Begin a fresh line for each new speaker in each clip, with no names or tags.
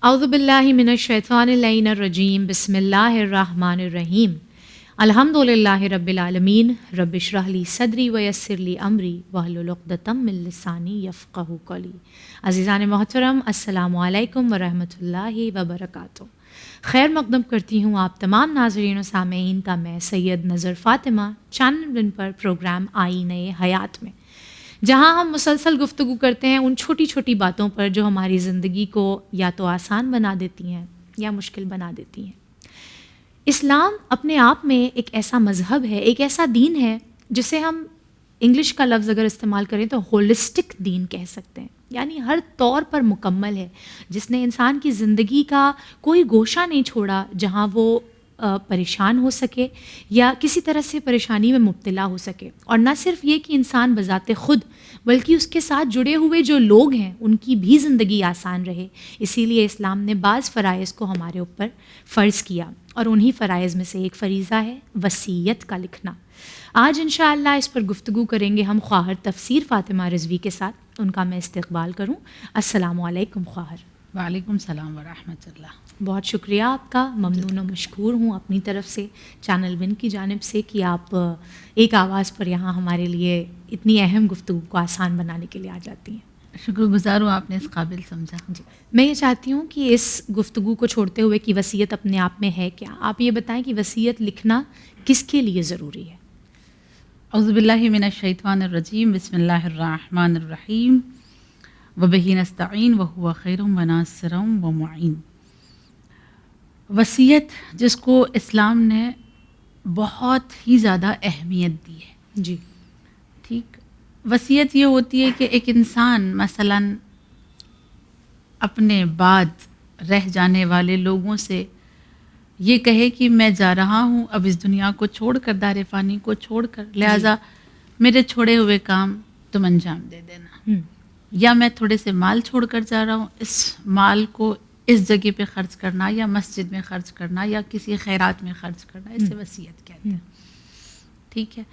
اعوذ باللہ من الشیطان اللعین الرجیم بسم اللہ الرحمن الرحیم الحمد للہ رب العالمین رب اشرح لی صدری ویسر لی امری واحلل عقدۃ من لسانی یفقہوا قولی. عزیزان محترم، السلام علیکم ورحمۃ اللہ وبرکاتہ. خیر مقدم کرتی ہوں آپ تمام ناظرین و سامعین کا میں سید نظر فاطمہ چینل ون پر پروگرام آئینہ حیات میں، جہاں ہم مسلسل گفتگو کرتے ہیں ان چھوٹی چھوٹی باتوں پر جو ہماری زندگی کو یا تو آسان بنا دیتی ہیں یا مشکل بنا دیتی ہیں. اسلام اپنے آپ میں ایک ایسا مذہب ہے، ایک ایسا دین ہے جسے ہم انگلش کا لفظ اگر استعمال کریں تو ہولسٹک دین کہہ سکتے ہیں، یعنی ہر طور پر مکمل ہے، جس نے انسان کی زندگی کا کوئی گوشہ نہیں چھوڑا جہاں وہ پریشان ہو سکے یا کسی طرح سے پریشانی میں مبتلا ہو سکے. اور نہ صرف یہ کہ انسان بذات خود بلکہ اس کے ساتھ جڑے ہوئے جو لوگ ہیں ان کی بھی زندگی آسان رہے. اسی لیے اسلام نے بعض فرائض کو ہمارے اوپر فرض کیا، اور انہی فرائض میں سے ایک فریضہ ہے وصیت کا لکھنا. آج انشاءاللہ اس پر گفتگو کریں گے ہم خواہر تفسیر فاطمہ رضوی کے ساتھ. ان کا میں استقبال کروں. السلام علیکم خواہر.
وعلیکم السلام ورحمۃ اللہ.
بہت شکریہ آپ کا، ممنون و مشکور ہوں اپنی طرف سے چینل ون کی جانب سے کہ آپ ایک آواز پر یہاں ہمارے لیے اتنی اہم گفتگو کو آسان بنانے کے لیے آ جاتی ہیں.
شکر گزار ہوں آپ نے اس قابل سمجھا.
جی، میں یہ چاہتی ہوں کہ اس گفتگو کو چھوڑتے ہوئے کہ وصیت اپنے آپ میں ہے کیا، آپ یہ بتائیں کہ وصیت لکھنا کس کے لیے ضروری ہے؟
اعوذ باللہ من الشیطان الرجیم بسم اللہ الرحمن الرحیم وبہ نستعین وہو خیر وناصر ومعین. وصیت جس کو اسلام نے بہت ہی زیادہ اہمیت دی ہے.
جی
ٹھیک، وصیت یہ ہوتی ہے کہ ایک انسان مثلاً اپنے بعد رہ جانے والے لوگوں سے یہ کہے کہ میں جا رہا ہوں اب اس دنیا کو چھوڑ کر، دار فانی کو چھوڑ کر، لہٰذا میرے چھوڑے ہوئے کام تم انجام دے دینا. یا میں تھوڑے سے مال چھوڑ کر جا رہا ہوں، اس مال کو اس جگہ پہ خرچ کرنا یا مسجد میں خرچ کرنا یا کسی خیرات میں خرچ کرنا، اسے وصیت کہتے ہیں. ٹھیک ہے،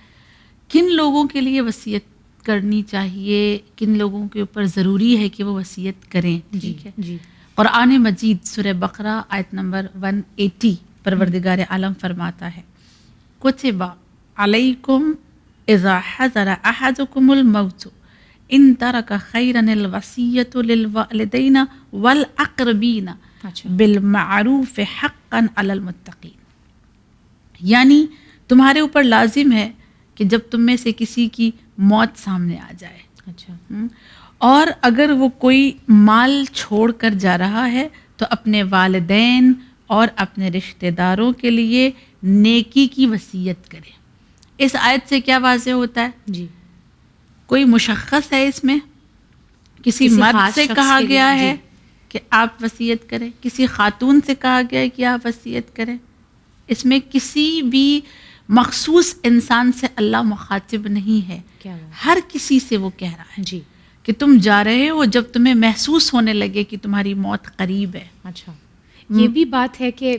کن لوگوں کے لیے وصیت کرنی چاہیے، کن لوگوں کے اوپر ضروری ہے کہ وہ وصیت کریں. ٹھیک ہے،
جی.
قرآن مجید سورہ بقرہ آیت نمبر 180 پروردگار عالم فرماتا ہے کتب علیکم اذا حضر احدکم الموت ان ترک خیرا الوصیۃ للوالدین والاقربین بالمعروف حقا علی المتقین. یعنی تمہارے اوپر لازم ہے کہ جب تم میں سے کسی کی موت سامنے آ جائے،
اچھا،
اور اگر وہ کوئی مال چھوڑ کر جا رہا ہے تو اپنے والدین اور اپنے رشتہ داروں کے لیے نیکی کی وصیت کرے. اس آیت سے کیا واضح ہوتا ہے؟
جی،
کوئی مشخص ہے اس میں؟ کسی مرد سے کہا گیا ہے کہ آپ وصیت کریں، کسی خاتون سے کہا گیا ہے کہ آپ وصیت کریں. اس میں کسی بھی مخصوص انسان سے اللہ مخاطب نہیں ہے، ہر کسی سے وہ کہہ رہا ہے
جی
کہ تم جا رہے ہو جب تمہیں محسوس ہونے لگے کہ تمہاری موت قریب ہے.
اچھا، یہ بھی بات ہے کہ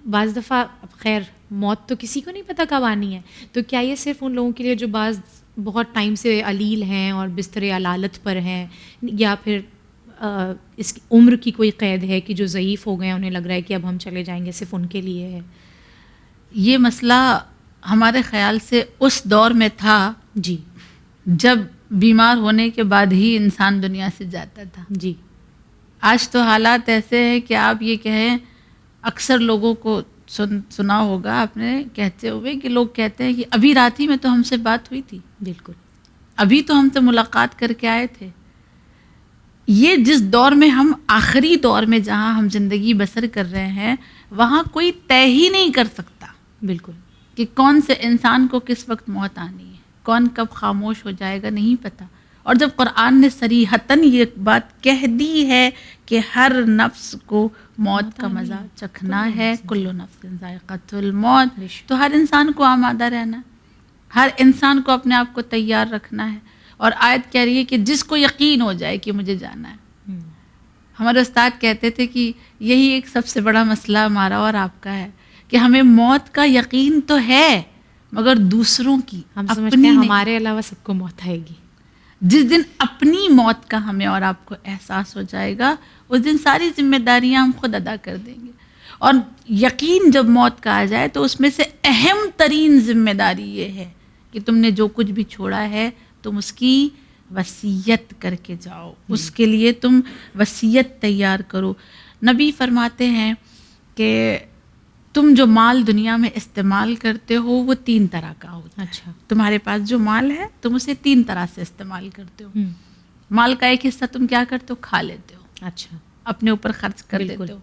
بعض دفعہ خیر موت تو کسی کو نہیں پتہ کب آنی ہے، تو کیا یہ صرف ان لوگوں کے لیے جو بعض بہت ٹائم سے علیل ہیں اور بستر علالت پر ہیں، یا پھر اس کی عمر کی کوئی قید ہے کہ جو ضعیف ہو گئے ہیں، انہیں لگ رہا ہے کہ اب ہم چلے جائیں گے، صرف ان کے لیے ہے؟
یہ مسئلہ ہمارے خیال سے اس دور میں تھا
جی،
جب بیمار ہونے کے بعد ہی انسان دنیا سے جاتا تھا.
جی،
آج تو حالات ایسے ہیں کہ آپ یہ کہیں، اکثر لوگوں کو سنا ہوگا آپ نے کہتے ہوئے کہ لوگ کہتے ہیں کہ ابھی رات ہی میں تو ہم سے بات ہوئی تھی،
بالکل
ابھی تو ہم سے ملاقات کر کے آئے تھے. یہ جس دور میں ہم، آخری دور میں جہاں ہم زندگی بسر کر رہے ہیں، وہاں کوئی طے ہی نہیں کر سکتا
بالکل
کہ کون سے انسان کو کس وقت موت آنی ہے، کون کب خاموش ہو جائے گا، نہیں پتہ. اور جب قرآن نے صریحتاً یہ بات کہہ دی ہے کہ ہر نفس کو موت کا مزہ چکھنا ہے، کل نفس ذائقۃ الموت، تو ہر انسان کو آمادہ رہنا ہے، ہر انسان کو اپنے آپ کو تیار رکھنا ہے. اور آیت کہہ رہی ہے کہ جس کو یقین ہو جائے کہ مجھے جانا ہے. ہمارے استاد کہتے تھے کہ یہی ایک سب سے بڑا مسئلہ ہمارا اور آپ کا ہے کہ ہمیں موت کا یقین تو ہے مگر دوسروں کی،
ہم سمجھتے ہیں ہمارے علاوہ سب کو موت آئے گی.
جس دن اپنی موت کا ہمیں اور آپ کو احساس ہو جائے گا، اس دن ساری ذمہ داریاں ہم خود ادا کر دیں گے. اور یقین جب موت کا آ جائے تو اس میں سے اہم ترین ذمہ داری یہ ہے کہ تم نے جو کچھ بھی چھوڑا ہے تم اس کی وصیت کر کے جاؤ، اس کے لیے تم وصیت تیار کرو. نبی فرماتے ہیں کہ تم جو مال دنیا میں استعمال کرتے ہو وہ 3 طرح کا ہوتا ہے.
اچھا.
تمہارے پاس جو مال ہے تم اسے 3 طرح سے استعمال کرتے ہو. مال کا ایک حصہ تم کیا کرتے ہو؟ کھا لیتے ہو.
اچھا.
اپنے اوپر خرچ کر دیتے ہو.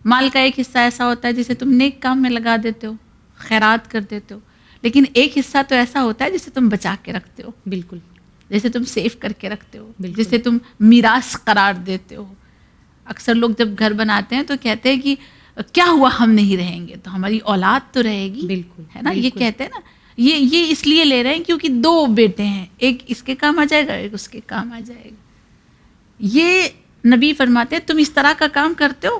مال کا ایک حصہ ایسا ہوتا ہے جسے تم نیک کام میں لگا دیتے ہو، خیرات کر دیتے ہو. لیکن ایک حصہ تو ایسا ہوتا ہے جسے تم بچا کے رکھتے ہو،
بالکل،
جسے تم سیو کر کے رکھتے ہو،
بالکل.
جسے تم میراث قرار دیتے ہو. اکثر لوگ جب گھر بناتے ہیں تو کہتے ہیں کہ کیا ہوا ہم نہیں رہیں گے تو ہماری اولاد تو رہے گی.
بالکل،
ہے نا، یہ کہتے ہیں نا. یہ اس لیے لے رہے ہیں کیونکہ 2 بیٹے ہیں، ایک اس کے کام آ جائے گا، ایک اس کے کام آ جائے گا. یہ نبی فرماتے ہیں تم اس طرح کا کام کرتے ہو.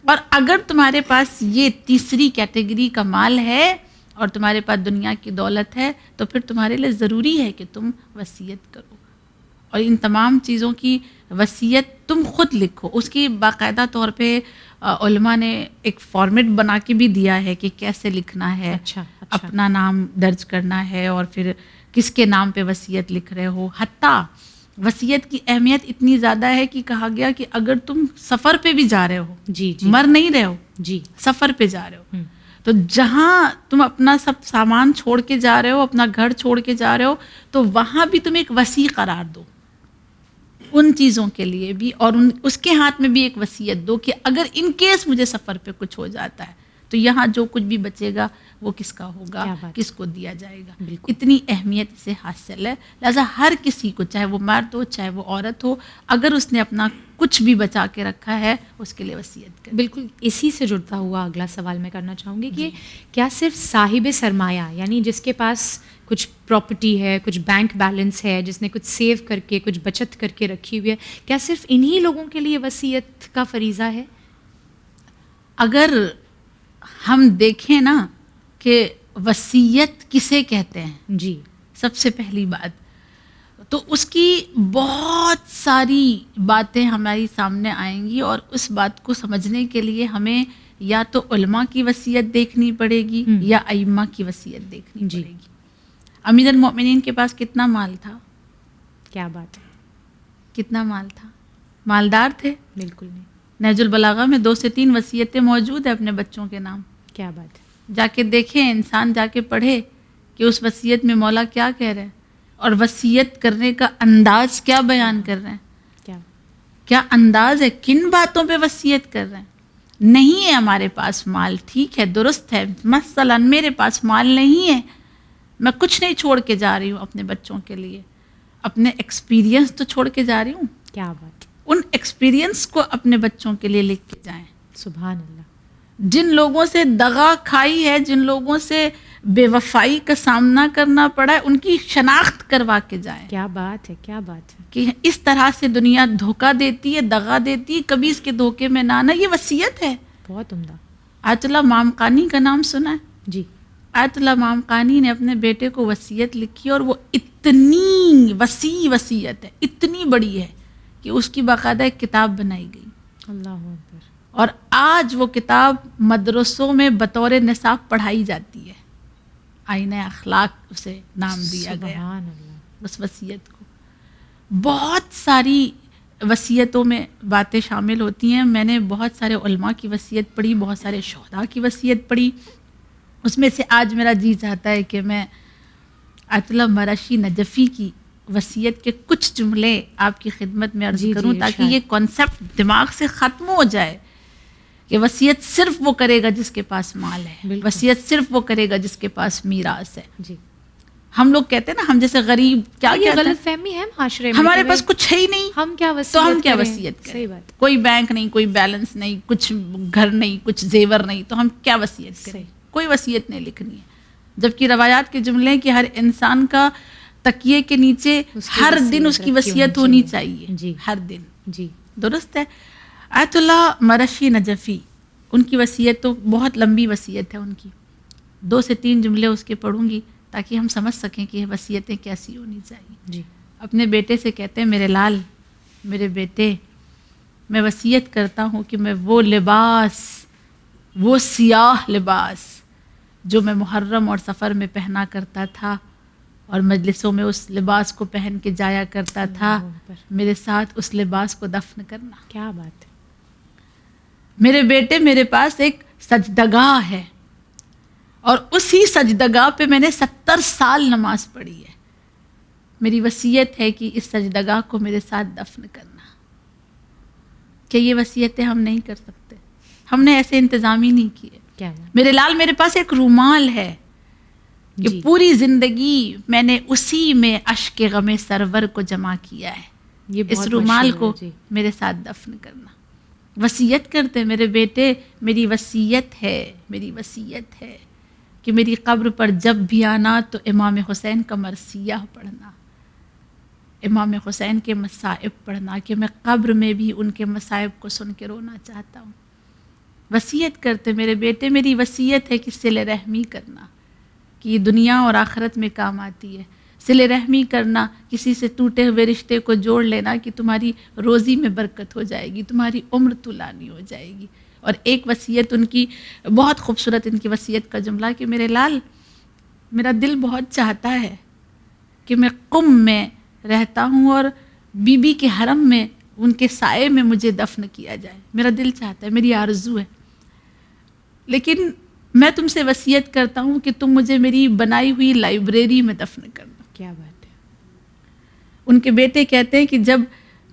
اور اگر تمہارے پاس یہ تیسری کیٹیگری کا مال ہے اور تمہارے پاس دنیا کی دولت ہے تو پھر تمہارے لیے ضروری ہے کہ تم وصیت کرو. اور ان تمام چیزوں کی وصیت تم خود لکھو. اس کی باقاعدہ طور پہ علماء نے ایک فارمیٹ بنا کے بھی دیا ہے کہ کیسے لکھنا ہے.
اچھا.
اپنا نام درج کرنا ہے اور پھر کس کے نام پہ وصیت لکھ رہے ہو. حتیٰ وصیت کی اہمیت اتنی زیادہ ہے کہ کہا گیا کہ اگر تم سفر پہ بھی جا رہے ہو،
جی
مر نہیں رہے ہو،
جی،
سفر پہ جا رہے ہو، تو جہاں تم اپنا سب سامان چھوڑ کے جا رہے ہو، اپنا گھر چھوڑ کے جا رہے ہو، تو وہاں بھی تم ایک وصی قرار دو ان چیزوں کے لیے بھی، اور اس کے ہاتھ میں بھی ایک وصیت دو کہ اگر ان کیس مجھے سفر پہ کچھ ہو جاتا ہے تو یہاں جو کچھ بھی بچے گا وہ کس کا ہوگا، کس کو دیا جائے گا. اتنی اہمیت اسے حاصل ہے. لہٰذا ہر کسی کو، چاہے وہ مرد ہو چاہے وہ عورت ہو، اگر اس نے اپنا کچھ بھی بچا کے رکھا ہے اس کے لیے وصیت کرے.
بالکل. اسی سے جڑتا ہوا اگلا سوال میں کرنا چاہوں گی کہ کیا صرف صاحب سرمایہ، یعنی جس کے پاس کچھ پراپرٹی ہے، کچھ بینک بیلنس ہے، جس نے کچھ سیو کر کے کچھ بچت کر کے رکھی ہوئی ہے، کیا صرف انہی لوگوں کے لیے وصیت کا فریضہ ہے؟
اگر ہم دیکھیں نا کہ وصیت کسے کہتے ہیں،
جی،
سب سے پہلی بات تو اس کی بہت ساری باتیں ہماری سامنے آئیں گی، اور اس بات کو سمجھنے کے لیے ہمیں یا تو علماء کی وصیت دیکھنی پڑے گی یا ائمہ کی وصیت دیکھنی پڑے گی. امیر المؤمنین کے پاس کتنا مال تھا؟
کیا بات ہے،
کتنا مال تھا؟ مالدار تھے؟
بالکل نہیں.
نہج البلاغہ میں 2 سے 3 وصیتیں موجود ہیں اپنے بچوں کے نام.
کیا بات ہے.
جا کے دیکھیں، انسان جا کے پڑھے کہ اس وصیت میں مولا کیا کہہ رہے ہیں اور وصیت کرنے کا انداز کیا بیان کر رہے ہیں. کیا انداز ہے، کن باتوں پہ وصیت کر رہے ہیں. نہیں ہے ہمارے پاس مال، ٹھیک ہے، درست ہے، مثلا میرے پاس مال نہیں ہے، میں کچھ نہیں چھوڑ کے جا رہی ہوں اپنے بچوں کے لیے، اپنے ایکسپیرینس تو چھوڑ کے جا رہی ہوں.
کیا بات.
ان ایکسپیرینس کو اپنے بچوں کے لیے لکھ کے جائیں.
سبحان اللہ.
جن لوگوں سے دغا کھائی ہے، جن لوگوں سے بے وفائی کا سامنا کرنا پڑا ہے، ان کی شناخت کروا کے جائیں.
کیا بات ہے، کیا بات ہے.
کہ اس طرح سے دنیا دھوکہ دیتی ہے، دغا دیتی ہے، کبھی اس کے دھوکے میں نہ آنا. یہ وصیت ہے.
بہت عمدہ.
آیت اللہ مامقانی کا نام سنا ہے؟
جی.
آیت اللہ مامقانی نے اپنے بیٹے کو وصیت لکھی، اور وہ اتنی وسیع وصیت ہے، اتنی بڑی ہے کہ اس کی باقاعدہ ایک کتاب بنائی گئی.
اللہ اکبر.
اور آج وہ کتاب مدرسوں میں بطور نصاب پڑھائی جاتی ہے. آئینہ اخلاق اسے نام دیا گیا.
سبحان اللہ.
اس وصیت کو بہت ساری وصیتوں میں باتیں شامل ہوتی ہیں. میں نے بہت سارے علماء کی وصیت پڑھی، بہت سارے شہداء کی وصیت پڑھی. اس میں سے آج میرا جی چاہتا ہے کہ میں آیت اللہ مرشی نجفی کی وصیت کے کچھ جملے آپ کی خدمت میں عرض کروں تاکہ یہ کانسیپٹ دماغ سے ختم ہو جائے کہ وصیت صرف وہ کرے گا جس کے پاس مال ہے، وصیت صرف وہ کرے گا جس کے پاس میراث ہے.
جی.
ہم لوگ کہتے ہیں نا، ہم جیسے غریب، کیا
غلط فہمی ہے معاشرے میں،
ہمارے پاس کچھ ہے ہی نہیں،
ہم کیا وصیت
تو ہم کیا وصیت کریں.
صحیح بات.
کوئی بینک نہیں، کوئی بیلنس نہیں، کچھ گھر نہیں، کچھ زیور نہیں، تو ہم کیا وصیت کریں. کوئی وصیت نہیں لکھنی ہے. جبکہ روایات کے جملے ہیں کہ ہر انسان کا تکیے کے نیچے ہر دن اس کی وصیت ہونی چاہیے.
جی.
ہر دن.
جی.
درست ہے. آیت اللہ مرشی نجفی، ان کی وصیت تو بہت لمبی وصیت ہے ان کی. 2 سے 3 جملے اس کے پڑھوں گی تاکہ ہم سمجھ سکیں کہ یہ وصیتیں کیسی ہونی چاہیے.
جی.
اپنے بیٹے سے کہتے ہیں میرے لال، میرے بیٹے، میں وصیت کرتا ہوں کہ میں وہ لباس، وہ سیاہ لباس جو میں محرم اور سفر میں پہنا کرتا تھا اور مجلسوں میں اس لباس کو پہن کے جایا کرتا تھا، میرے ساتھ اس لباس کو دفن کرنا۔
کیا بات ہے!
میرے بیٹے، میرے پاس ایک سجدگاہ ہے اور اسی سجدگاہ پہ میں نے 70 سال نماز پڑھی ہے۔ میری وصیت ہے کہ اس سجدگاہ کو میرے ساتھ دفن کرنا۔ کہ یہ وصیتیں ہم نہیں کر سکتے، ہم نے ایسے انتظام ہی نہیں کیے۔
کیا بات!
میرے لال، میرے پاس ایک رومال ہے کہ
جی،
پوری زندگی میں نے اسی میں اشک غم سرور کو جمع کیا ہے۔
یہ
اس
بہت
رومال
مشہور
کو
ہے، جی۔
میرے ساتھ دفن کرنا۔ وصیت کرتے میرے بیٹے، میری وصیت ہے، میری وصیت ہے کہ میری قبر پر جب بھی آنا تو امام حسین کا مرثیہ پڑھنا، امام حسین کے مصائب پڑھنا، کہ میں قبر میں بھی ان کے مصائب کو سن کے رونا چاہتا ہوں۔ وصیت کرتے میرے بیٹے، میری وصیت ہے کہ صلہ رحمی کرنا، کہ یہ دنیا اور آخرت میں کام آتی ہے۔ صلہ رحمی کرنا، کسی سے ٹوٹے ہوئے رشتے کو جوڑ لینا کہ تمہاری روزی میں برکت ہو جائے گی، تمہاری عمر طولانی ہو جائے گی۔ اور ایک وصیت ان کی بہت خوبصورت، ان کی وصیت کا جملہ کہ میرے لال، میرا دل بہت چاہتا ہے کہ میں قم میں رہتا ہوں اور بی بی کے حرم میں ان کے سائے میں مجھے دفن کیا جائے، میرا دل چاہتا ہے، میری آرزو ہے، لیکن میں تم سے وصیت کرتا ہوں کہ تم مجھے میری بنائی ہوئی لائبریری میں دفن کرنا۔
کیا بات ہے!
ان کے بیٹے کہتے ہیں کہ جب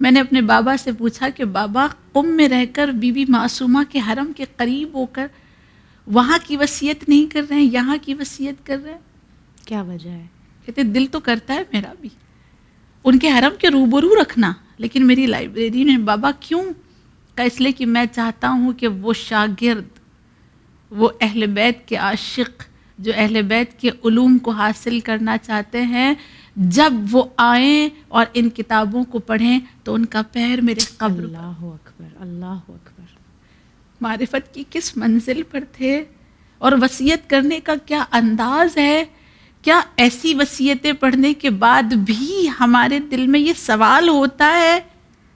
میں نے اپنے بابا سے پوچھا کہ بابا، قم میں رہ کر بی بی معصومہ کے حرم کے قریب ہو کر وہاں کی وصیت نہیں کر رہے ہیں، یہاں کی وصیت کر رہے ہیں،
کیا وجہ ہے؟
کہتے دل تو کرتا ہے میرا بھی ان کے حرم کے روبرو رکھنا، لیکن میری لائبریری میں۔ بابا کیوں؟ کہ اس لیے کہ میں چاہتا ہوں کہ وہ شاگرد، وہ اہل بیت کے عاشق جو اہل بیت کے علوم کو حاصل کرنا چاہتے ہیں، جب وہ آئیں اور ان کتابوں کو پڑھیں تو ان کا پیر میرے قبر پر۔
اللہ اکبر، اللہ اکبر!
معرفت کی کس منزل پر تھے، اور وصیت کرنے کا کیا انداز ہے! کیا ایسی وصیتیں پڑھنے کے بعد بھی ہمارے دل میں یہ سوال ہوتا ہے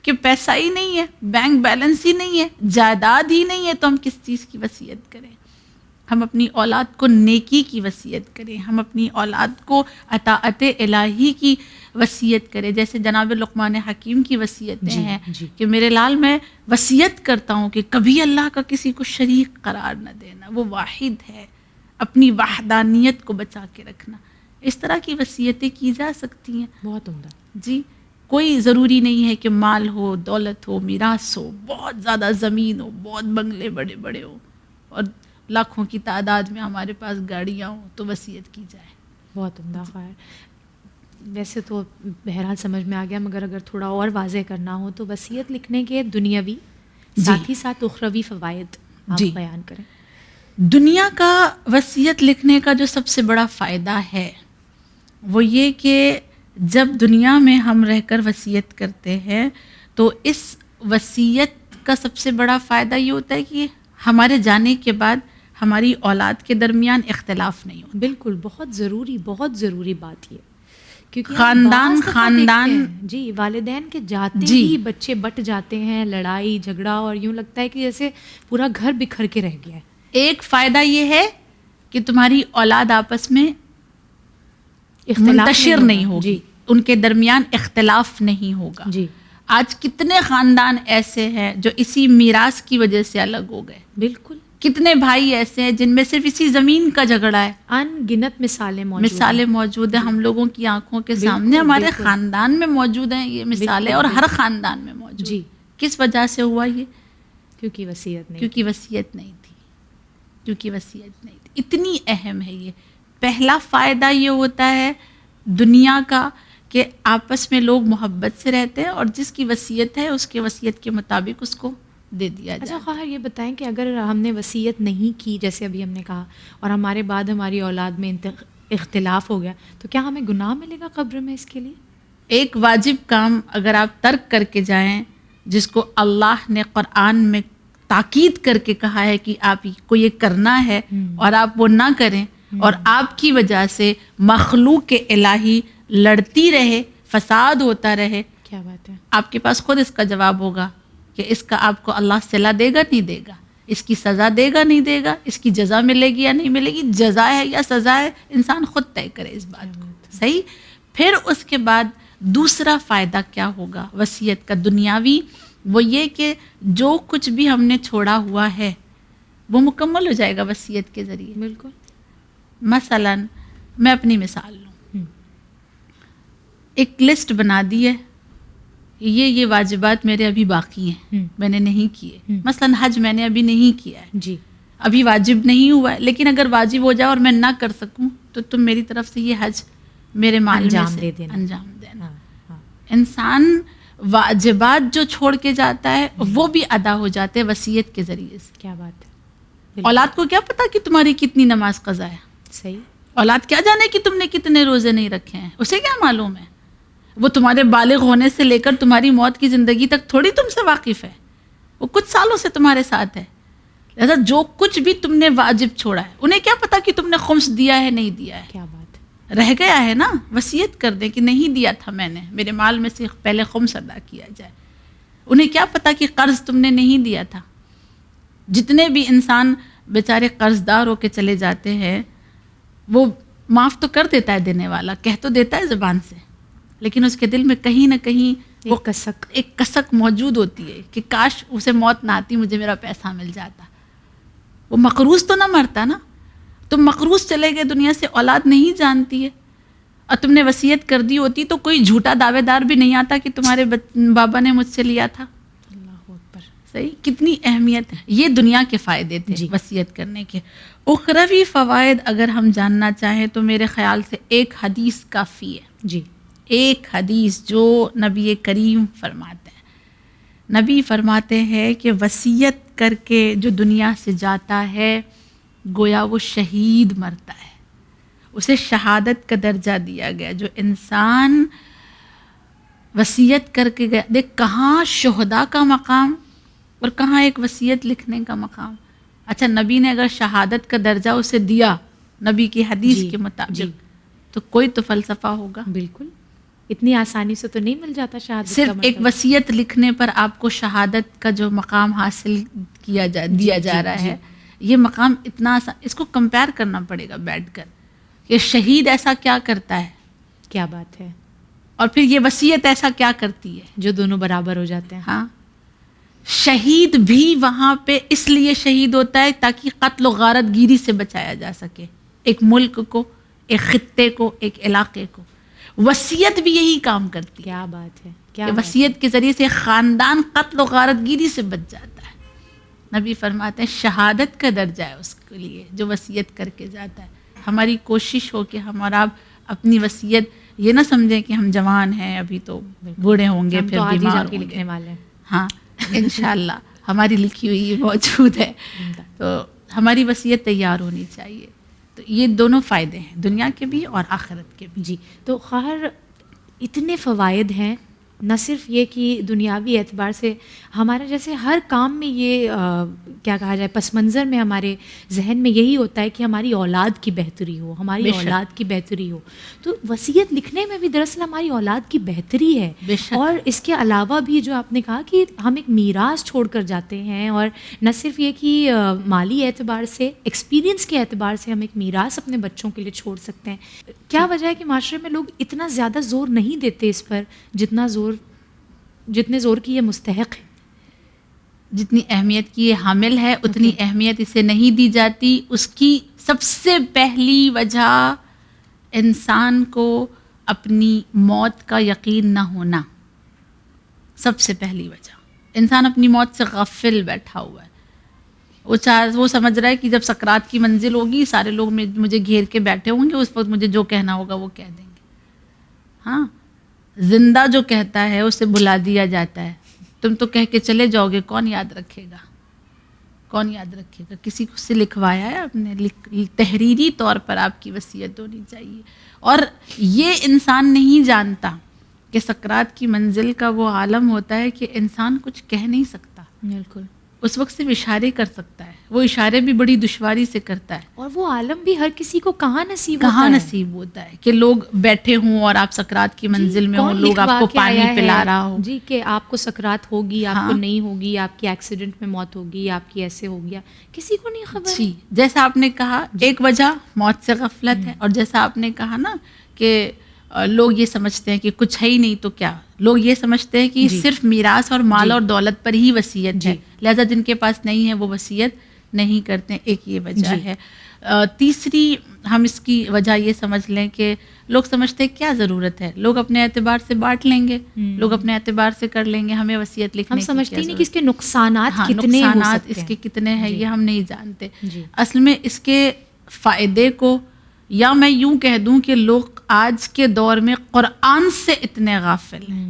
کہ پیسہ ہی نہیں ہے، بینک بیلنس ہی نہیں ہے، جائیداد ہی نہیں ہے، تو ہم کس چیز کی وصیت کریں؟ ہم اپنی اولاد کو نیکی کی وصیت کریں، ہم اپنی اولاد کو اطاعت الہی کی وصیت کریں، جیسے جناب لقمان حکیم کی وصیتیں
جی،
ہیں
جی۔
کہ میرے لال، میں وصیت کرتا ہوں کہ کبھی اللہ کا کسی کو شریک قرار نہ دینا، وہ واحد ہے، اپنی وحدانیت کو بچا کے رکھنا۔ اس طرح کی وصیتیں کی جا سکتی ہیں۔
بہت عمدہ۔
جی، کوئی ضروری نہیں ہے کہ مال ہو، دولت ہو، میراث ہو، بہت زیادہ زمین ہو، بہت بنگلے بڑے بڑے ہوں اور لاکھوں کی تعداد میں ہمارے پاس گاڑیاں ہوں تو وصیت کی جائے۔
بہت عمدہ خیر۔ ویسے تو بہرحال سمجھ میں آ گیا، مگر اگر تھوڑا اور واضح کرنا ہو تو وصیت لکھنے کے دنیاوی ساتھ ہی ساتھ اخروی فوائد آپ
جی۔
بیان کریں۔
دنیا کا وصیت لکھنے کا جو سب سے بڑا فائدہ ہے وہ یہ کہ جب دنیا میں ہم رہ کر وصیت کرتے ہیں تو اس وصیت کا سب سے بڑا فائدہ یہ ہوتا ہے کہ ہمارے جانے کے بعد ہماری اولاد کے درمیان اختلاف نہیں ہوتا۔
بالکل، بہت ضروری بات یہ، کیونکہ
خاندان
بعض دفعہ دیکھتے ہیں،
خاندان
جی، والدین کے جاتے
جی۔
ہی بچے بٹ جاتے ہیں، لڑائی جھگڑا، اور یوں لگتا ہے کہ جیسے پورا گھر بکھر کے رہ گیا ہے۔
ایک فائدہ یہ ہے کہ تمہاری اولاد آپس میں
اختلاف
منتشر نہیں
ہوگا۔
ہوگی،
جی،
ان کے درمیان اختلاف نہیں ہوگا۔
جی،
آج کتنے خاندان ایسے ہیں جو اسی میراث کی وجہ سے الگ ہو گئے،
بالکل،
کتنے بھائی ایسے ہیں جن میں صرف اسی زمین کا جھگڑا ہے۔
ان گنت مثالیں موجود ہیں۔
مثالیں موجود ہیں ہم لوگوں کی آنکھوں کے
بالکل،
سامنے، ہمارے
بالکل۔
خاندان میں موجود ہیں یہ مثالیں،
بالکل،
اور ہر
بالکل۔
خاندان میں موجود۔
جی،
کس وجہ سے ہوا یہ؟
کیونکہ وصیت نہیں،
کیونکہ وصیت نہیں تھی، کیونکہ وصیت نہیں تھی۔ اتنی اہم ہے یہ۔ پہلا فائدہ یہ ہوتا ہے دنیا کا کہ آپس میں لوگ محبت سے رہتے ہیں، اور جس کی وصیت ہے اس کے وصیت کے مطابق اس کو دے دیا جائے۔
اچھا خواہر، یہ بتائیں کہ اگر ہم نے وصیت نہیں کی، جیسے ابھی ہم نے کہا، اور ہمارے بعد ہماری اولاد میں اختلاف ہو گیا، تو کیا ہمیں گناہ ملے گا قبر میں اس کے لیے؟
ایک واجب کام اگر آپ ترک کر کے جائیں، جس کو اللہ نے قرآن میں تاکید کر کے کہا ہے کہ آپ کو یہ کرنا ہے، اور آپ وہ نہ کریں، اور آپ کی وجہ سے مخلوق الہی لڑتی رہے، فساد ہوتا رہے،
کیا بات ہے.
آپ کے پاس خود اس کا جواب ہوگا کہ اس کا آپ کو اللہ صلہ دے گا نہیں دے گا، اس کی سزا دے گا نہیں دے گا، اس کی جزا ملے گی یا نہیں ملے گی، جزا ہے یا سزا ہے انسان خود طے کرے اس بات کو. صحیح. پھر اس کے بعد دوسرا فائدہ کیا ہوگا وصیت کا دنیاوی، وہ یہ کہ جو کچھ بھی ہم نے چھوڑا ہوا ہے وہ مکمل ہو جائے گا وصیت کے ذریعے.
بالکل.
مثلا میں اپنی مثال لوں، ایک لسٹ بنا دی ہے، یہ واجبات میرے ابھی باقی ہیں، میں نے نہیں کیے. مثلا حج میں نے ابھی نہیں کیا ہے،
جی
ابھی واجب نہیں ہوا ہے، لیکن اگر واجب ہو جائے اور میں نہ کر سکوں تو تم میری طرف سے یہ حج میرے مال میں سے انجام دینا. انسان واجبات جو چھوڑ کے جاتا ہے وہ بھی ادا ہو جاتے ہیں وصیت کے ذریعے سے.
کیا بات ہے.
اولاد کو کیا پتا کہ تمہاری کتنی نماز قضا ہے،
صحیح.
اولاد کیا جانے کہ تم نے کتنے روزے نہیں رکھے ہیں، اسے کیا معلوم ہے. وہ تمہارے بالغ ہونے سے لے کر تمہاری موت کی زندگی تک تھوڑی تم سے واقف ہے، وہ کچھ سالوں سے تمہارے ساتھ ہے. لہذا جو کچھ بھی تم نے واجب چھوڑا ہے انہیں کیا پتا کہ تم نے خمس دیا ہے نہیں دیا ہے.
کیا بات ہے.
رہ گیا ہے نا، وصیت کر دیں کہ نہیں دیا تھا میں نے، میرے مال میں سے پہلے خمس ادا کیا جائے. انہیں کیا پتا کہ قرض تم نے نہیں دیا تھا. جتنے بھی انسان بیچارے قرض دار ہو کے چلے جاتے ہیں وہ معاف تو کر دیتا ہے دینے والا، کہہ تو دیتا ہے زبان سے، لیکن اس کے دل میں کہیں نہ کہیں وہ ایک کسک موجود ہوتی ہے کہ کاش اسے موت نہ آتی، مجھے میرا پیسہ مل جاتا. وہ مقروض تو نہ مرتا نا. تم مقروض چلے گئے دنیا سے، اولاد نہیں جانتی ہے، اور تم نے وصیت کر دی ہوتی تو کوئی جھوٹا دعوے دار بھی نہیں آتا کہ تمہارے بابا نے مجھ سے لیا تھا.
اللہ اکبر.
صحیح. کتنی اہمیت ہے. یہ دنیا کے فائدے تھے وصیت کرنے کے. اخروی فوائد اگر ہم جاننا چاہیں تو میرے خیال سے ایک حدیث کافی ہے.
جی.
ایک حدیث جو نبی کریم فرماتے ہیں. نبی فرماتے ہیں کہ وصیت کر کے جو دنیا سے جاتا ہے گویا وہ شہید مرتا ہے، اسے شہادت کا درجہ دیا گیا. جو انسان وصیت کر کے گیا، دیکھ کہاں شہداء کا مقام اور کہاں ایک وصیت لکھنے کا مقام. اچھا نبی نے اگر شہادت کا درجہ اسے دیا نبی کی حدیث کے مطابق تو کوئی تو فلسفہ ہوگا.
بالکل. اتنی آسانی سے تو نہیں مل جاتا شہادت.
صرف ایک وصیت لکھنے پر آپ کو شہادت کا جو مقام حاصل دیا جا رہا ہے، یہ مقام اتنا آسان. اس کو کمپیئر کرنا پڑے گا بیٹھ کر کہ شہید ایسا کیا کرتا ہے.
کیا بات ہے.
اور پھر یہ وصیت ایسا کیا کرتی ہے
جو دونوں برابر ہو جاتے ہیں.
ہاں. شہید بھی وہاں پہ اس لیے شہید ہوتا ہے تاکہ قتل و غارت گیری سے بچایا جا سکے ایک ملک کو، ایک خطے کو، ایک علاقے کو. وصیت بھی یہی کام کرتی ہے.
کیا بات ہے.
کہ وصیت کے ذریعے سے خاندان قتل و غارت گیری سے بچ جاتا ہے. نبی فرماتے ہیں شہادت کا درجہ ہے اس کے لیے جو وصیت کر کے جاتا ہے. ہماری کوشش ہو کہ ہم اور آپ اپنی وصیت یہ نہ سمجھیں کہ ہم جوان ہیں ابھی تو بوڑھے ہوں گے پھر بیمار ہوں گے.
لکھنے والے ہیں.
ہاں انشاءاللہ ہماری لکھی ہوئی موجود ہے، تو ہماری وصیت تیار ہونی چاہیے. تو یہ دونوں فائدے ہیں دنیا کے بھی اور آخرت کے بھی.
جی. تو خیر اتنے فوائد ہیں، نہ صرف یہ کہ دنیاوی اعتبار سے ہمارا جیسے ہر کام میں یہ کیا کہا جائے پس منظر میں ہمارے ذہن میں یہی ہوتا ہے کہ ہماری اولاد کی بہتری ہو، ہماری اولاد کی بہتری ہو. تو وصیت لکھنے میں بھی دراصل ہماری اولاد کی بہتری ہے. اور اس کے علاوہ بھی جو آپ نے کہا کہ ہم ایک میراث چھوڑ کر جاتے ہیں، اور نہ صرف یہ کہ مالی اعتبار سے، ایکسپیرینس کے اعتبار سے ہم ایک میراث اپنے بچوں کے لیے چھوڑ سکتے ہیں. کیا وجہ ہے کہ معاشرے میں لوگ اتنا زیادہ زور نہیں دیتے اس پر جتنے زور کی یہ مستحق ہے؟
جتنی اہمیت کی یہ حامل ہے اتنی اہمیت اسے نہیں دی جاتی. اس کی سب سے پہلی وجہ انسان کو اپنی موت کا یقین نہ ہونا. سب سے پہلی وجہ انسان اپنی موت سے غافل بیٹھا ہوا ہے. وہ سمجھ رہا ہے کہ جب سکرات کی منزل ہوگی سارے لوگ مجھے گھیر کے بیٹھے ہوں گے، اس وقت مجھے جو کہنا ہوگا وہ کہہ دیں گے. ہاں زندہ جو کہتا ہے اسے بلا دیا جاتا ہے. تم تو کہہ کے چلے جاؤ گے، کون یاد رکھے گا؟ کون یاد رکھے گا؟ کسی کو سے لکھوایا ہے آپ نے؟ تحریری طور پر آپ کی وصیت ہونی چاہیے. اور یہ انسان نہیں جانتا کہ سکرات کی منزل کا وہ عالم ہوتا ہے کہ انسان کچھ کہہ نہیں سکتا.
بالکل.
اس وقت صرف اشارے کر سکتا ہے، وہ اشارے بھی بڑی دشواری سے کرتا ہے.
اور وہ عالم بھی ہر کسی کو کہاں نصیب
ہوتا ہے کہ لوگ بیٹھے ہوں اور آپ سکرات کی منزل میں ہوں، لوگ آپ کو پانی پلا رہا ہو
جی کہ آپ کو سکرات ہوگی، آپ کو نہیں ہوگی، آپ کی ایکسیڈنٹ میں موت ہوگی، آپ کی ایسے ہو گیا، کسی کو نہیں خبر.
جی جیسا آپ نے کہا ایک وجہ موت سے غفلت ہے، اور جیسا آپ نے کہا نا کہ لوگ یہ سمجھتے ہیں کہ کچھ ہے ہی نہیں تو کیا، لوگ یہ سمجھتے ہیں کہ صرف میراث اور مال اور دولت پر ہی وصیت ہے، لہذا جن کے پاس نہیں ہے وہ وصیت نہیں کرتے. ایک یہ وجہ ہے. تیسری ہم اس کی وجہ یہ سمجھ لیں کہ لوگ سمجھتے ہیں کیا ضرورت ہے، لوگ اپنے اعتبار سے بانٹ لیں گے، لوگ اپنے اعتبار سے کر لیں گے، ہمیں وصیت لکھنے کی
ہم سمجھتے نہیں کہ اس کے نقصانات کتنے ہو سکتے ہیں،
اس کے کتنے ہیں یہ ہم نہیں جانتے. اصل میں اس کے فائدے کو، یا میں یوں کہہ دوں کہ لوگ آج کے دور میں قرآن سے اتنے غافل ہیں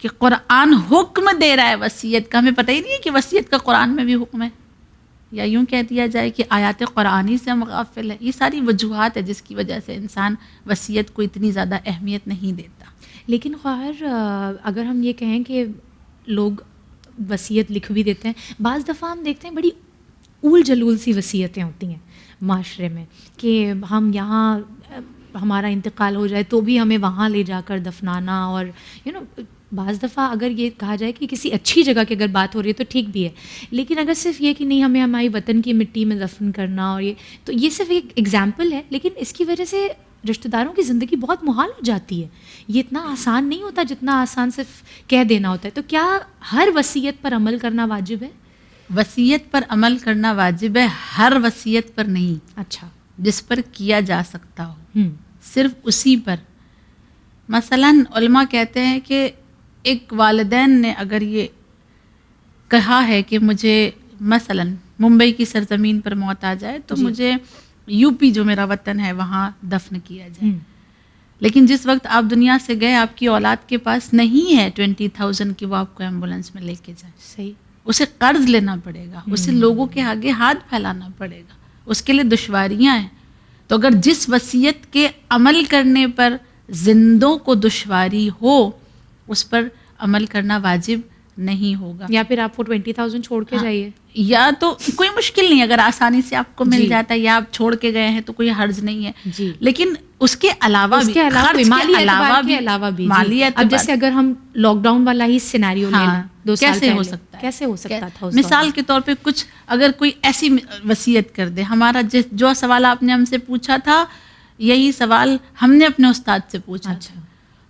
کہ قرآن حکم دے رہا ہے وصیت کا، ہمیں پتہ ہی نہیں ہے کہ وصیت کا قرآن میں بھی حکم ہے، یا یوں کہہ دیا جائے کہ آیات قرآنی سے ہم غافل ہیں. یہ ساری وجوہات ہے جس کی وجہ سے انسان وصیت کو اتنی زیادہ اہمیت نہیں دیتا.
لیکن خواہر اگر ہم یہ کہیں کہ لوگ وصیت لکھ بھی دیتے ہیں، بعض دفعہ ہم دیکھتے ہیں بڑی اول جلول سی وصیتیں ہوتی ہیں معاشرے میں کہ ہم یہاں ہمارا انتقال ہو جائے تو بھی ہمیں وہاں لے جا کر دفنانا، اور بعض دفعہ اگر یہ کہا جائے کہ کسی اچھی جگہ کی اگر بات ہو رہی ہے تو ٹھیک بھی ہے، لیکن اگر صرف یہ کہ نہیں ہمیں ہماری وطن کی مٹی میں دفن کرنا، اور یہ صرف ایک ایگزامپل ہے، لیکن اس کی وجہ سے رشتہ داروں کی زندگی بہت محال ہو جاتی ہے. یہ اتنا آسان نہیں ہوتا جتنا آسان صرف کہہ دینا ہوتا ہے. تو کیا ہر وصیت پر عمل کرنا واجب ہے؟
وصیت پر عمل کرنا واجب ہے، ہر وصیت پر نہیں.
اچھا.
جس پر کیا جا سکتا ہو صرف اسی پر. مثلاً علماء کہتے ہیں کہ ایک والدین نے اگر یہ کہا ہے کہ مجھے مثلاً ممبئی کی سرزمین پر موت آ جائے تو مجھے یو پی جو میرا وطن ہے وہاں دفن کیا جائے، لیکن جس وقت آپ دنیا سے گئے آپ کی اولاد کے پاس نہیں ہے 20,000 کی وہ آپ کو ایمبولینس میں لے کے جائے.
صحیح.
اسے قرض لینا پڑے گا، اسے لوگوں کے آگے ہاتھ پھیلانا پڑے گا، اس کے لیے دشواریاں ہیں. تو اگر جس وصیت کے عمل کرنے پر زندوں کو دشواری ہو اس پر عمل کرنا واجب نہیں ہوگا.
یا پھر آپ کو 20,000 چھوڑ کے جائیے،
یا تو کوئی مشکل نہیں، اگر آسانی سے آپ کو مل جاتا ہے یا آپ چھوڑ کے گئے ہیں تو کوئی حرج نہیں ہے. لیکن اس کے علاوہ بھی
مالی اب جیسے اگر ہم لاک ڈاؤن والا ہی سینیریو لیں 2 سال
کیسے ہو سکتا ہے،
کیسے ہو سکتا تھا؟
مثال کے طور پہ کچھ اگر کوئی ایسی وصیت کر دے، ہمارا جو سوال آپ نے ہم سے پوچھا تھا یہی سوال ہم نے اپنے استاد سے پوچھا تھا،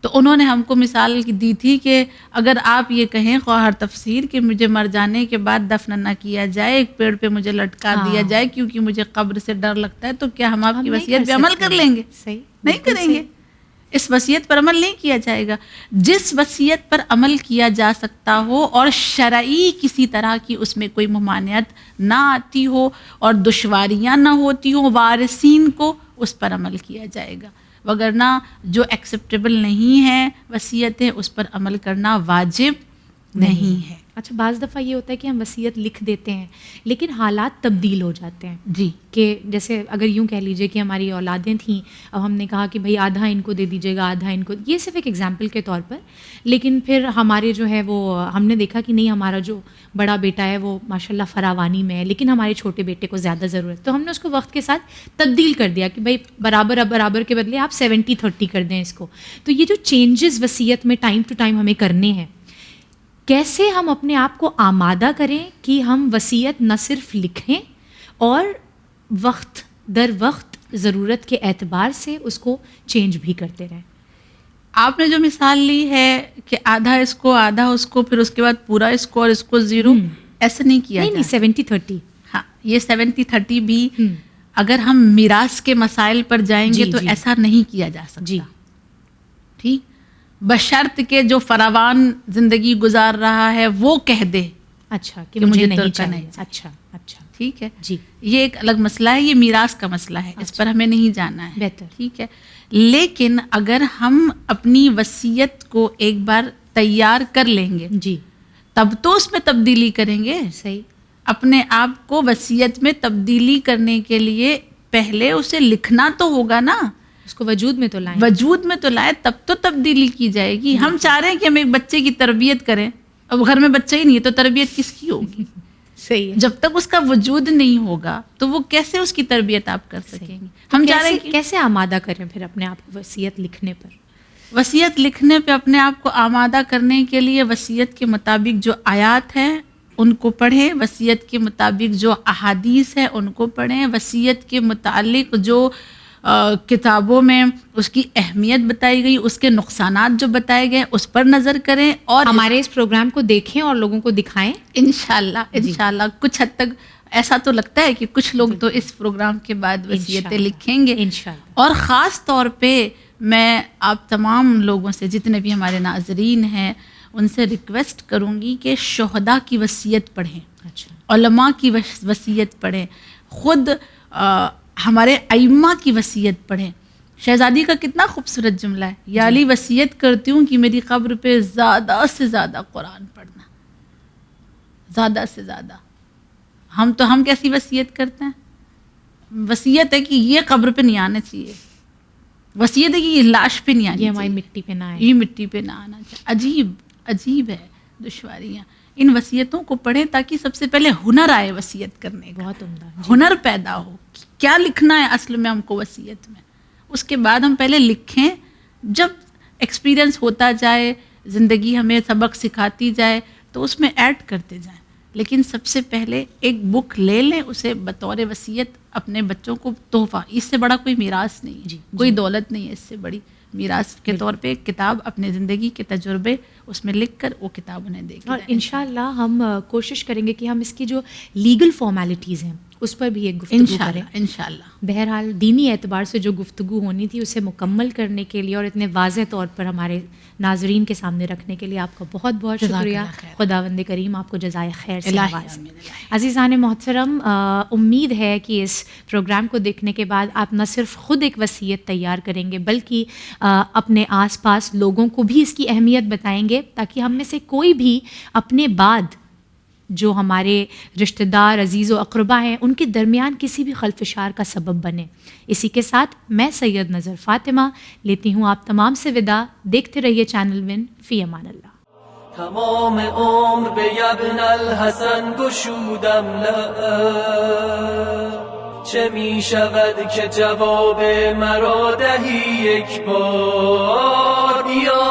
تو انہوں نے ہم کو مثال دی تھی کہ اگر آپ یہ کہیں خواہر تفسیر کہ مجھے مر جانے کے بعد دفن نہ کیا جائے، ایک پیڑ پہ مجھے لٹکا دیا جائے کیونکہ مجھے قبر سے ڈر لگتا ہے، تو کیا ہم آپ کی وصیت پہ عمل کر لیں گے؟ نہیں کریں گے. اس وصیت پر عمل نہیں کیا جائے گا. جس وصیت پر عمل کیا جا سکتا ہو اور شرعی کسی طرح کی اس میں کوئی ممانعت نہ آتی ہو اور دشواریاں نہ ہوتی ہوں وارثین کو، اس پر عمل کیا جائے گا. وگرنہ جو ایکسیپٹیبل نہیں ہے وصیتیں اس پر عمل کرنا واجب نہیں ہے.
اچھا، بعض دفعہ یہ ہوتا ہے کہ ہم وصیت لکھ دیتے ہیں لیکن حالات تبدیل ہو جاتے ہیں.
جی. کہ
جیسے اگر یوں کہہ لیجئے کہ ہماری اولادیں تھیں، اب ہم نے کہا کہ بھئی آدھا ان کو دے دیجیے گا، آدھا ان کو، یہ صرف ایک ایگزامپل کے طور پر، لیکن پھر ہمارے جو ہے وہ ہم نے دیکھا کہ نہیں ہمارا جو بڑا بیٹا ہے وہ ماشاءاللہ فراوانی میں ہے لیکن ہمارے چھوٹے بیٹے کو زیادہ ضرورت، تو ہم نے اس کو وقت کے ساتھ تبدیل کر دیا کہ بھئی برابر کے بدلے آپ 70-30 کر دیں اس کو. تو یہ جو چینجز وصیت میں ٹائم ٹو ٹائم ہمیں کرنے ہیں، کیسے ہم اپنے آپ کو آمادہ کریں کہ ہم وصیت نہ صرف لکھیں اور وقت در وقت ضرورت کے اعتبار سے اس کو چینج بھی کرتے رہیں.
آپ نے جو مثال لی ہے کہ آدھا اس کو آدھا اس کو پھر اس کے بعد پورا اس کو اور اس کو 0، ایسا نہیں کیا
نہیں 70-30.
ہاں، یہ 70-30 بھی اگر ہم میراث کے مسائل پر جائیں گے تو ایسا نہیں کیا جا سکتا. ٹھیک، بشرط کہ جو فراوان زندگی گزار رہا ہے وہ کہہ دے
اچھا کہ مجھے نہیں چاہیے. اچھا
ٹھیک ہے جی، یہ ایک الگ مسئلہ ہے، یہ میراث کا مسئلہ ہے، اس پر ہمیں نہیں جانا ہے.
بہتر.
ٹھیک ہے، لیکن اگر ہم اپنی وصیت کو ایک بار تیار کر لیں گے
جی
تب تو اس میں تبدیلی کریں گے.
صحیح.
اپنے آپ کو وصیت میں تبدیلی کرنے کے لیے پہلے اسے لکھنا تو ہوگا نا،
اس کو وجود میں تو لائیں
تب تو تبدیلی کی جائے گی. ہم چاہ رہے ہیں کہ ہم ایک بچے کی تربیت کریں اب گھر میں بچہ ہی نہیں ہے تو تربیت کس کی ہوگی؟
صحیح ہے.
جب تک اس کا وجود نہیں ہوگا تو وہ کیسے اس کی تربیت آپ کر سکیں گے؟ ہم چاہ رہے ہیں کہ
کیسے آمادہ کریں پھر اپنے آپ کو وصیت لکھنے پر؟
وصیت لکھنے پہ اپنے آپ کو آمادہ کرنے کے لیے وصیت کے مطابق جو آیات ہیں ان کو پڑھیں، وصیت کے مطابق جو احادیث ہیں ان کو پڑھیں، وصیت کے متعلق جو کتابوں میں اس کی اہمیت بتائی گئی، اس کے نقصانات جو بتائے گئے اس پر نظر کریں، اور
ہمارے اس پروگرام کو دیکھیں اور لوگوں کو دکھائیں.
انشاءاللہ کچھ حد تک ایسا تو لگتا ہے کہ کچھ لوگ تو اس پروگرام کے بعد وصیتیں لکھیں گے
انشاءاللہ.
اور خاص طور پہ میں آپ تمام لوگوں سے، جتنے بھی ہمارے ناظرین ہیں، ان سے ریکویسٹ کروں گی کہ شہداء کی وصیت پڑھیں،
اچھا،
علماء کی وصیت پڑھیں، خود ہمارے ائمہ کی وصیت پڑھیں. شہزادی کا کتنا خوبصورت جملہ ہے، یا علی وصیت کرتی ہوں کہ میری قبر پہ زیادہ سے زیادہ قرآن پڑھنا، زیادہ سے زیادہ. ہم کیسی وصیت کرتے ہیں؟ وصیت ہے کہ یہ قبر پہ نہیں آنا چاہیے، وصیت ہے کہ یہ لاش پہ نہیں آنا چاہیے،
یہ ہماری مٹی پہ نہ آئے،
یہ مٹی پہ نہ آنا چاہیے. عجیب ہے دشواریاں. ان وصیتوں کو پڑھیں تاکہ سب سے پہلے ہنر آئے وصیت کرنے کا،
بہت عمدہ.
ہنر پیدا ہو کہ کیا لکھنا ہے اصل میں ہم کو وصیت میں. اس کے بعد ہم پہلے لکھیں، جب ایکسپیرئنس ہوتا جائے، زندگی ہمیں سبق سکھاتی جائے تو اس میں ایڈ کرتے جائیں. لیکن سب سے پہلے ایک بک لے لیں، اسے بطور وصیت اپنے بچوں کو تحفہ، اس سے بڑا کوئی میراث نہیں ہے، کوئی دولت نہیں ہے اس سے بڑی. میراث کے طور پہ ایک کتاب اپنے زندگی کے تجربے اس میں لکھ کر وہ کتاب انہیں دے گی.
اور انشاءاللہ ہم کوشش کریں گے کہ ہم اس کی جو لیگل فارمیلٹیز ہیں اس پر بھی ایک گفتگو کریں.
انشاءاللہ.
بہرحال دینی اعتبار سے جو گفتگو ہونی تھی اسے مکمل کرنے کے لیے اور اتنے واضح طور پر ہمارے ناظرین کے سامنے رکھنے کے لیے آپ کا بہت بہت شکریہ. خداوند کریم آپ کو جزائے خیر سے نوازے. عزیزان محترم، امید ہے کہ اس پروگرام کو دیکھنے کے بعد آپ نہ صرف خود ایک وصیت تیار کریں گے بلکہ اپنے آس پاس لوگوں کو بھی اس کی اہمیت بتائیں گے تاکہ ہم میں سے کوئی بھی اپنے بعد جو ہمارے رشتہ دار، عزیز و اقربا ہیں ان کے درمیان کسی بھی خلفشار کا سبب بنے. اسی کے ساتھ میں سید نظر فاطمہ لیتی ہوں آپ تمام سے وداع. دیکھتے رہیے چینل ون. فی امان اللہ.
تمام عمر به ابن الحسن گشودم لب، چه می شود که جواب مرا دهی یک بار یا